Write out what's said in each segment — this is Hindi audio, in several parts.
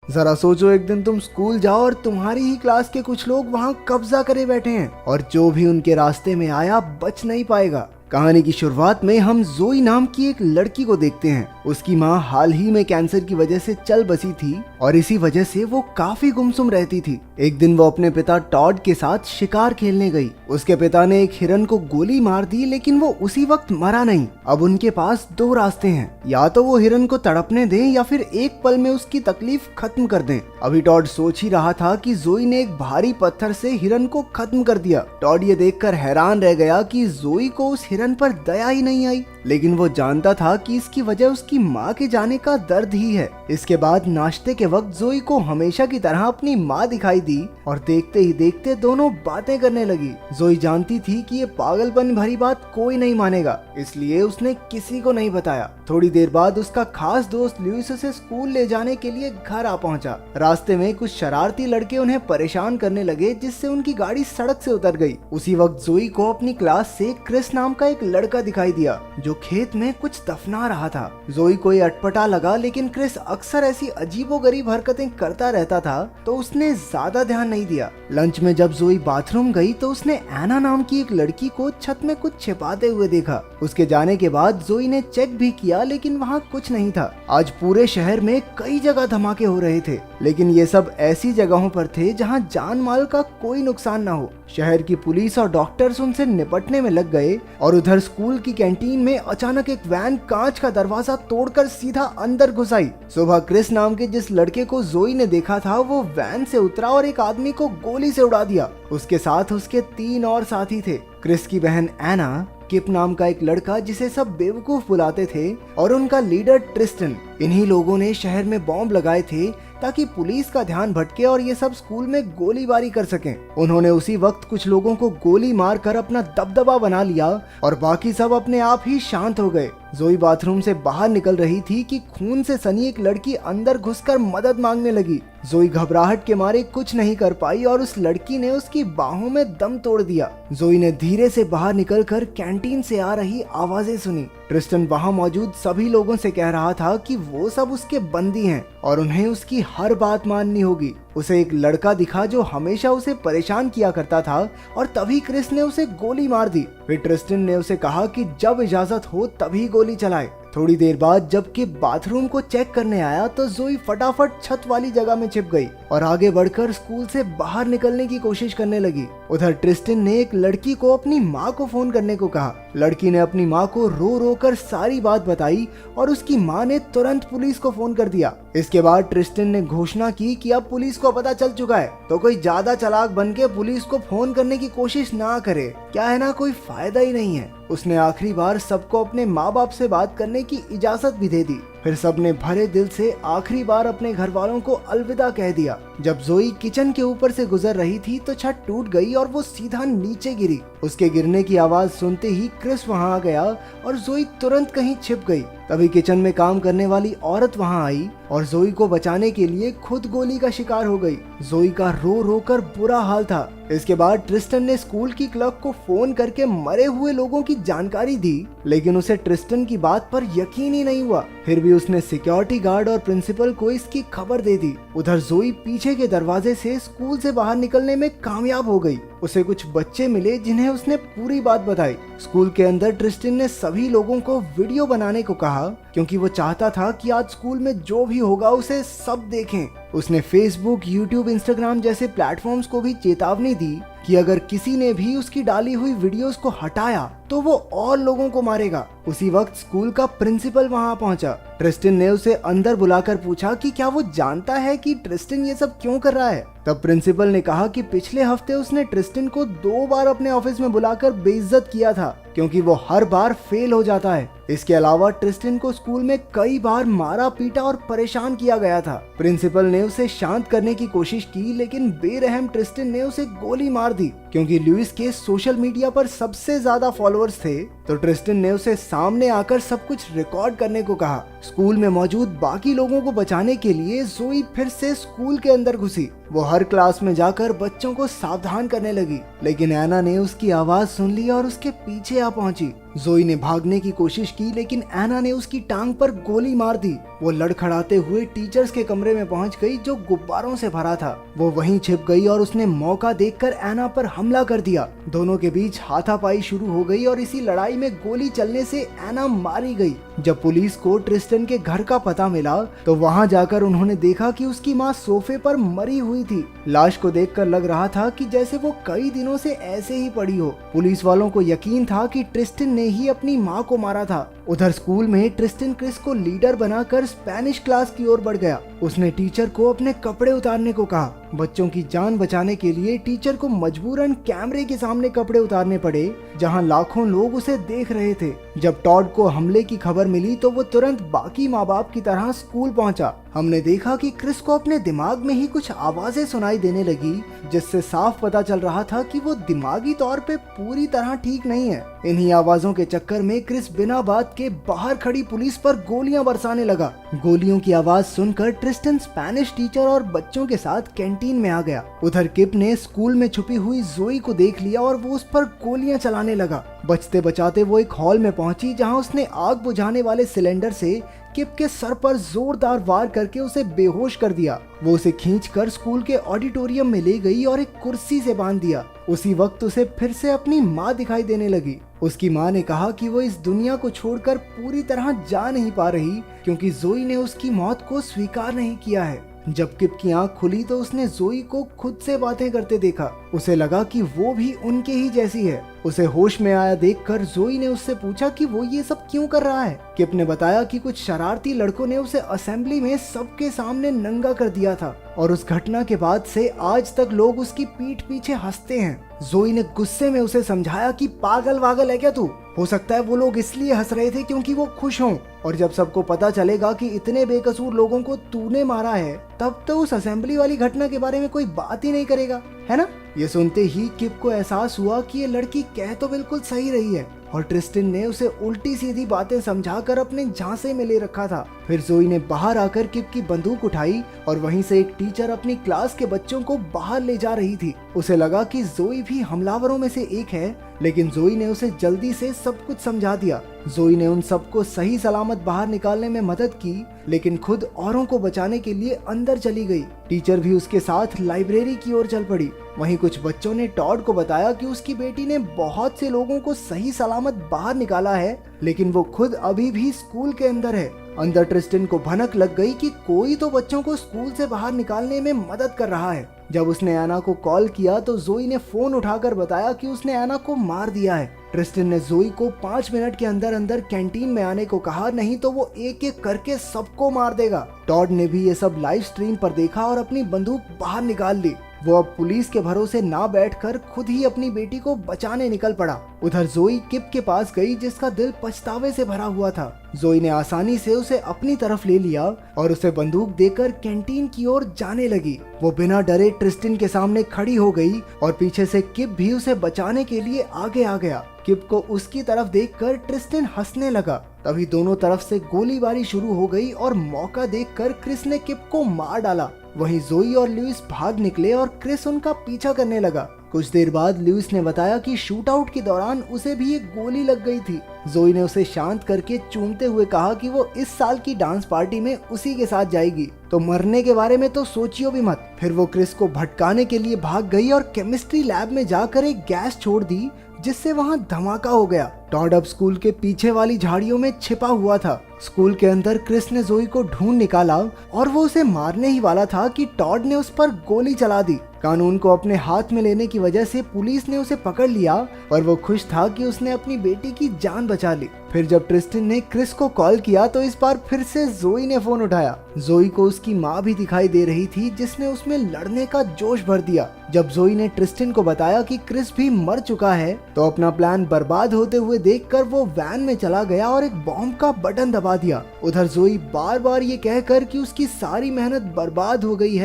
जरा सोचो, एक दिन तुम स्कूल जाओ और तुम्हारी ही क्लास के कुछ लोग वहाँ कब्जा करे बैठे हैं और जो भी उनके रास्ते में आया बच नहीं पाएगा। कहानी की शुरुआत में हम जोई नाम की एक लड़की को देखते हैं। उसकी माँ हाल ही में कैंसर की वजह से चल बसी थी और इसी वजह से वो काफी गुमसुम रहती थी। एक दिन वो अपने पिता टॉड के साथ शिकार खेलने गई। उसके पिता ने एक हिरन को गोली मार दी, लेकिन वो उसी वक्त मरा नहीं। अब उनके पास दो रास्ते हैं, या तो वो हिरन को तड़पने दें या फिर एक पल में उसकी तकलीफ खत्म कर दें। अभी टॉड सोच ही रहा था कि जोई ने एक भारी पत्थर से हिरन को खत्म कर दिया। टॉड ये देखकर हैरान रह गया कि जोई को उस हिरन पर दया ही नहीं आई, लेकिन वो जानता था कि इसकी वजह उसकी माँ के जाने का दर्द ही है। इसके बाद नाश्ते के वक्त जोई को हमेशा की तरह अपनी माँ दिखाई दी और देखते ही देखते दोनों बातें करने लगी। जोई जानती थी कि ये पागलपन भरी बात कोई नहीं मानेगा, इसलिए उसने किसी को नहीं बताया। थोड़ी देर बाद उसका खास दोस्त लुइस उसे स्कूल ले जाने के लिए घर आ पहुंचा। रास्ते में कुछ शरारती लड़के उन्हें परेशान करने लगे, जिससे उनकी गाड़ी सड़क से उतर गई। उसी वक्त जोई को अपनी क्लास से क्रिस नाम का एक लड़का दिखाई दिया जो खेत में कुछ दफना रहा था। जोई को ये अटपटा लगा, लेकिन क्रिस अक्सर ऐसी अजीबोगरीब हरकतें करता रहता था तो उसने ज्यादा ध्यान नहीं दिया। लंच में जब जोई बाथरूम गई तो उसने एना नाम की एक लड़की को छत में कुछ छिपाते हुए देखा। उसके जाने के बाद जोई ने चेक भी किया, लेकिन वहाँ कुछ नहीं था। आज पूरे शहर में कई जगह धमाके हो रहे थे, लेकिन ये सब ऐसी जगहों पर थे जहाँ जान माल का कोई नुकसान न हो। शहर की पुलिस और डॉक्टर्स उनसे निपटने में लग गए और उधर स्कूल की कैंटीन में अचानक एक वैन कांच का दरवाजा तोड़कर सीधा अंदर घुस आई। सुबह क्रिस नाम के जिस लड़के को जोई ने देखा था वो वैन से उतरा और एक आदमी को गोली से उड़ा दिया। उसके साथ उसके 3 और साथी थे। क्रिस की बहन एना, किप नाम का एक लड़का जिसे सब बेवकूफ बुलाते थे, और उनका लीडर ट्रिस्टन। इन्हीं लोगों ने शहर में बॉम्ब लगाए थे ताकि पुलिस का ध्यान भटके और ये सब स्कूल में गोलीबारी कर सकें। उन्होंने उसी वक्त कुछ लोगों को गोली मारकर अपना दबदबा बना लिया और बाकी सब अपने आप ही शांत हो गए। जोई बाथरूम से बाहर निकल रही थी कि खून से सनी एक लड़की अंदर घुसकर मदद मांगने लगी। जोई घबराहट के मारे कुछ नहीं कर पाई और उस लड़की ने उसकी बाहों में दम तोड़ दिया। जोई ने धीरे से बाहर निकलकर कैंटीन से आ रही आवाजें सुनी। ट्रिस्टन वहां मौजूद सभी लोगों से कह रहा था कि वो सब उसके बंदी हैं और उन्हें उसकी हर बात माननी होगी। उसे एक लड़का दिखा जो हमेशा उसे परेशान किया करता था और तभी क्रिस ने उसे गोली मार दी। फिर ट्रिस्टन ने उसे कहा कि जब इजाजत हो तभी गोली चलाए। थोड़ी देर बाद जब कि बाथरूम को चेक करने आया तो जोई फटाफट छत वाली जगह में छिप गई और आगे बढ़कर स्कूल से बाहर निकलने की कोशिश करने लगी। उधर ट्रिस्टन ने एक लड़की को अपनी माँ को फोन करने को कहा। लड़की ने अपनी माँ को रो रो कर सारी बात बताई और उसकी माँ ने तुरंत पुलिस को फोन कर दिया। इसके बाद ट्रिस्टन ने घोषणा की कि अब पुलिस को पता चल चुका है तो कोई ज्यादा चालाक बन के पुलिस को फोन करने की कोशिश ना करे, क्या है ना, कोई फायदा ही नहीं है। उसने आखिरी बार सबको अपने माँ बाप से बात करने की इजाजत भी दे दी। फिर सबने भरे दिल से आखिरी बार अपने घर वालों को अलविदा कह दिया। जब जोई किचन के ऊपर से गुजर रही थी तो छत टूट गई और वो सीधा नीचे गिरी। उसके गिरने की आवाज सुनते ही क्रिस वहां आ गया और जोई तुरंत कहीं छिप गई। तभी किचन में काम करने वाली औरत वहां आई और जोई को बचाने के लिए खुद गोली का शिकार हो गई। जोई का रो रो कर बुरा हाल था। इसके बाद ट्रिस्टन ने स्कूल की क्लर्क को फोन करके मरे हुए लोगों की जानकारी दी, लेकिन उसे ट्रिस्टन की बात पर यकीन ही नहीं हुआ। फिर भी उसने सिक्योरिटी गार्ड और प्रिंसिपल को इसकी खबर दे दी। उधर जोई पीछे के दरवाजे से स्कूल से बाहर निकलने में कामयाब हो गई। उसे कुछ बच्चे मिले जिन्हें उसने पूरी बात बताई। स्कूल के अंदर ट्रिस्टन ने सभी लोगों को वीडियो बनाने को कहा क्योंकि वो चाहता था कि आज स्कूल में जो भी होगा उसे सब देखें। उसने फेसबुक, यूट्यूब, इंस्टाग्राम जैसे प्लेटफॉर्म्स को भी चेतावनी दी कि अगर किसी ने भी उसकी डाली हुई वीडियोस को हटाया तो वो और लोगों को मारेगा। उसी वक्त स्कूल का प्रिंसिपल वहां पहुंचा। ट्रिस्टन ने उसे अंदर बुलाकर पूछा कि क्या वो जानता है कि ट्रिस्टन ये सब क्यों कर रहा है। तब प्रिंसिपल ने कहा कि पिछले हफ्ते उसने ट्रिस्टन को 2 बार अपने ऑफिस में बुलाकर बेइज्जत किया था क्योंकि वो हर बार फेल हो जाता है। इसके अलावा ट्रिस्टन को स्कूल में कई बार मारा पीटा और परेशान किया गया था। प्रिंसिपल ने उसे शांत करने की कोशिश की, लेकिन बेरहम ट्रिस्टन ने उसे गोली मार दी। क्योंकि लुइस के सोशल मीडिया पर सबसे ज्यादा फॉलोअर्स थे तो ट्रिस्टन ने उसे सामने आकर सब कुछ रिकॉर्ड करने को कहा। स्कूल में मौजूद बाकी लोगों को बचाने के लिए जोई फिर से स्कूल के अंदर घुसी। वो हर क्लास में जाकर बच्चों को सावधान करने लगी, लेकिन एना ने उसकी आवाज सुन ली और उसके पीछे आ पहुंची। जोई ने भागने की कोशिश की लेकिन एना ने उसकी टांग पर गोली मार दी। वो लड़खड़ाते हुए टीचर्स के कमरे में पहुंच गई जो गुब्बारों से भरा था। वो वहीं छिप गई और उसने मौका देखकर एना पर हमला कर दिया। दोनों के बीच हाथापाई शुरू हो गई और इसी लड़ाई में गोली चलने से एना मारी गई। जब पुलिस को ट्रिस्टन के घर का पता मिला तो वहां जाकर उन्होंने देखा कि उसकी माँ सोफे पर मरी हुई थी। लाश को देखकर लग रहा था कि जैसे वो कई दिनों से ऐसे ही पड़ी हो। पुलिस वालों को यकीन था कि ट्रिस्टन ने ही अपनी माँ को मारा था। उधर स्कूल में ट्रिस्टन क्रिस को लीडर बनाकर स्पेनिश क्लास की ओर बढ़ गया। उसने टीचर को अपने कपड़े उतारने को कहा। बच्चों की जान बचाने के लिए टीचर को मजबूरन कैमरे के सामने कपड़े उतारने पड़े जहां लाखों लोग उसे देख रहे थे। जब टॉड को हमले की खबर मिली तो वो तुरंत बाकी माँ बाप की तरह स्कूल पहुंचा। हमने देखा कि क्रिस को अपने दिमाग में ही कुछ आवाजें सुनाई देने लगी जिससे साफ पता चल रहा था कि वो दिमागी तौर पे पूरी तरह ठीक नहीं है। इन्हीं आवाजों के चक्कर में क्रिस बिना बात के बाहर खड़ी पुलिस पर गोलियां बरसाने लगा। गोलियों की आवाज सुनकर ट्रिस्टन स्पेनिश टीचर और बच्चों के साथ कैंटीन में आ गया। उधर किप ने स्कूल में छुपी हुई जोई को देख लिया और वो उस पर गोलियां चलाने लगा। बचते बचाते वो एक हॉल में पहुंची जहां उसने आग बुझाने वाले सिलेंडर से किप के सर पर जोरदार वार करके उसे बेहोश कर दिया। वो उसे खींचकर स्कूल के ऑडिटोरियम में ले गई और एक कुर्सी से बांध दिया। उसी वक्त उसे फिर से अपनी माँ दिखाई देने लगी। उसकी माँ ने कहा कि वो इस दुनिया को छोड़कर पूरी तरह जा नहीं पा रही क्योंकि जोई ने उसकी मौत को स्वीकार नहीं किया है। जब किप की आंख खुली तो उसने जोई को खुद से बातें करते देखा। उसे लगा कि वो भी उनके ही जैसी है। उसे होश में आया देखकर जोई ने उससे पूछा कि वो ये सब क्यों कर रहा है। किप ने बताया कि कुछ शरारती लड़कों ने उसे असेंबली में सबके सामने नंगा कर दिया था और उस घटना के बाद से आज तक लोग उसकी पीठ पीछे हंसते हैं। जोई ने गुस्से में उसे समझाया कि पागल वागल है क्या तू? हो सकता है वो लोग इसलिए हंस रहे थे क्योंकि वो खुश हों, और जब सबको पता चलेगा कि इतने बेकसूर लोगों को तूने मारा है तब तो उस असेंबली वाली घटना के बारे में कोई बात ही नहीं करेगा, है ना? ये सुनते ही किप को एहसास हुआ कि ये लड़की कह तो बिल्कुल सही रही है और ट्रिस्टन ने उसे उल्टी सीधी बातें समझाकर अपने झांसे में ले रखा था। फिर जोई ने बाहर आकर किप की बंदूक उठाई और वहीं से एक टीचर अपनी क्लास के बच्चों को बाहर ले जा रही थी। उसे लगा कि जोई भी हमलावरों में से एक है, लेकिन जोई ने उसे जल्दी से सब कुछ समझा दिया। जोई ने उन सबको सही सलामत बाहर निकालने में मदद की, लेकिन खुद औरों को बचाने के लिए अंदर चली गई। टीचर भी उसके साथ लाइब्रेरी की ओर चल पड़ी। वहीं कुछ बच्चों ने टॉड को बताया कि उसकी बेटी ने बहुत से लोगों को सही सलामत बाहर निकाला है, लेकिन वो खुद अभी भी स्कूल के अंदर है। अंदर ट्रिस्टन को भनक लग गई कि कोई तो बच्चों को स्कूल से बाहर निकालने में मदद कर रहा है। जब उसने एना को कॉल किया तो जोई ने फोन उठाकर बताया कि उसने एना को मार दिया है। ट्रिस्टन ने जोई को 5 मिनट के अंदर अंदर कैंटीन में आने को कहा, नहीं तो वो एक एक करके सबको मार देगा। टॉड ने भी ये सब लाइव स्ट्रीम पर देखा और अपनी बंदूक बाहर निकाल ली। वो अब पुलिस के भरोसे ना बैठकर खुद ही अपनी बेटी को बचाने निकल पड़ा। उधर जोई किप के पास गई जिसका दिल पछतावे से भरा हुआ था। जोई ने आसानी से उसे अपनी तरफ ले लिया और उसे बंदूक देकर कैंटीन की ओर जाने लगी। वो बिना डरे ट्रिस्टन के सामने खड़ी हो गई और पीछे से किप भी उसे बचाने के लिए आगे आ गया। किप को उसकी तरफ देखकर ट्रिस्टन हंसने लगा। तभी दोनों तरफ से गोलीबारी शुरू हो गई और मौका देखकर क्रिस ने किप को मार डाला। वहीं जोई और लुइस भाग निकले और क्रिस उनका पीछा करने लगा। कुछ देर बाद लुइस ने बताया कि शूट आउट के दौरान उसे भी एक गोली लग गई थी। जोई ने उसे शांत करके चूमते हुए कहा कि वो इस साल की डांस पार्टी में उसी के साथ जाएगी, तो मरने के बारे में तो सोचियो भी मत। फिर वो क्रिस को भटकाने के लिए भाग गई और केमिस्ट्री लैब में जाकर एक गैस छोड़ दी जिससे वहां धमाका हो गया। टॉड अब स्कूल के पीछे वाली झाड़ियों में छिपा हुआ था। स्कूल के अंदर क्रिस ने जोई को ढूंढ निकाला और वो उसे मारने ही वाला था कि टॉड ने उस पर गोली चला दी। कानून को अपने हाथ में लेने की वजह से पुलिस ने उसे पकड़ लिया और वो खुश था कि उसने अपनी बेटी की जान बचा ली। फिर जब ट्रिस्टन ने क्रिस को कॉल किया तो इस बार फिर से जोई ने फोन उठाया। जोई को उसकी माँ भी दिखाई दे रही थी जिसने उसमें लड़ने का जोश भर दिया। जब जोई ने ट्रिस्टन को बताया कि क्रिस भी मर चुका है तो अपना प्लान बर्बाद होते हुए देखकर वो वैन में चला गया और एक बॉम्ब का बटन दबा दिया। उधर जोई बार बार ये कहकर कि उसकी सारी मेहनत बर्बाद हो गई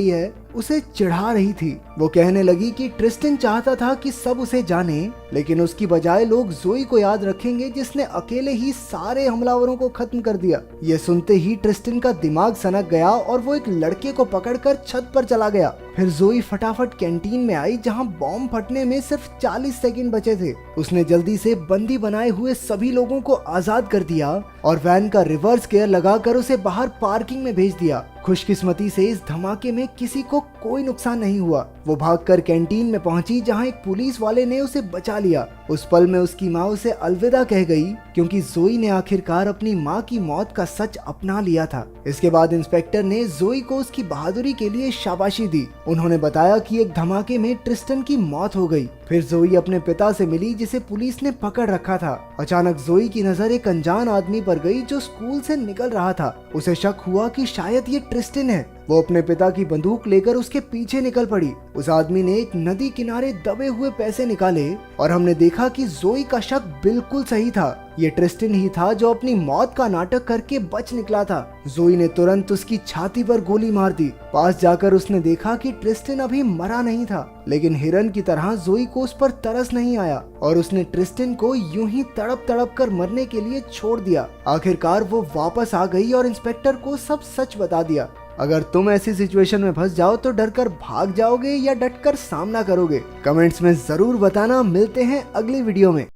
है उसे चिढ़ा रही थी। वो कहने लगी कि ट्रिस्टन चाहता था कि सब उसे जाने, लेकिन उसकी बजाय लोग जोई को याद रखेंगे जिसने अकेले ही सारे हमलावरों को खत्म कर दिया। ये सुनते ही ट्रिस्टन का दिमाग सनक गया और वो एक लड़के को पकड़कर छत पर चला गया। फिर जोई फटाफट कैंटीन में आई जहां बॉम्ब फटने में सिर्फ 40 सेकंड बचे थे। उसने जल्दी से बंदी बनाए हुए सभी लोगों को आजाद कर दिया और वैन का रिवर्स गियर लगाकर उसे बाहर पार्किंग में भेज दिया। खुशकिस्मती से इस धमाके में किसी को कोई नुकसान नहीं हुआ। वो भागकर कैंटीन में पहुंची जहां एक पुलिस वाले ने उसे बचा लिया। उस पल में उसकी माँ उसे अलविदा कह गई क्योंकि जोई ने आखिरकार अपनी माँ की मौत का सच अपना लिया था। इसके बाद इंस्पेक्टर ने जोई को उसकी बहादुरी के लिए शाबाशी दी। उन्होंने बताया कि एक धमाके में ट्रिस्टन की मौत हो गई। फिर जोई अपने पिता से मिली जिसे पुलिस ने पकड़ रखा था। अचानक जोई की नजर एक अनजान आदमी पर गई जो स्कूल से निकल रहा था। उसे शक हुआ कि शायद ये ट्रिस्टन है। वो अपने पिता की बंदूक लेकर उसके पीछे निकल पड़ी। उस आदमी ने एक नदी किनारे दबे हुए पैसे निकाले और हमने देखा कि जोई का शक बिल्कुल सही था। ये ट्रिस्टन ही था जो अपनी मौत का नाटक करके बच निकला था। जोई ने तुरंत उसकी छाती पर गोली मार दी। पास जाकर उसने देखा कि ट्रिस्टन अभी मरा नहीं था, लेकिन हिरन की तरह जोई को उस पर तरस नहीं आया और उसने ट्रिस्टन को यूं ही तड़प तड़प कर मरने के लिए छोड़ दिया। आखिरकार वो वापस आ गई और इंस्पेक्टर को सब सच बता दिया। अगर तुम ऐसी सिचुएशन में फंस जाओ तो डरकर भाग जाओगे या डटकर सामना करोगे? कमेंट्स में जरूर बताना। मिलते हैं अगली वीडियो में।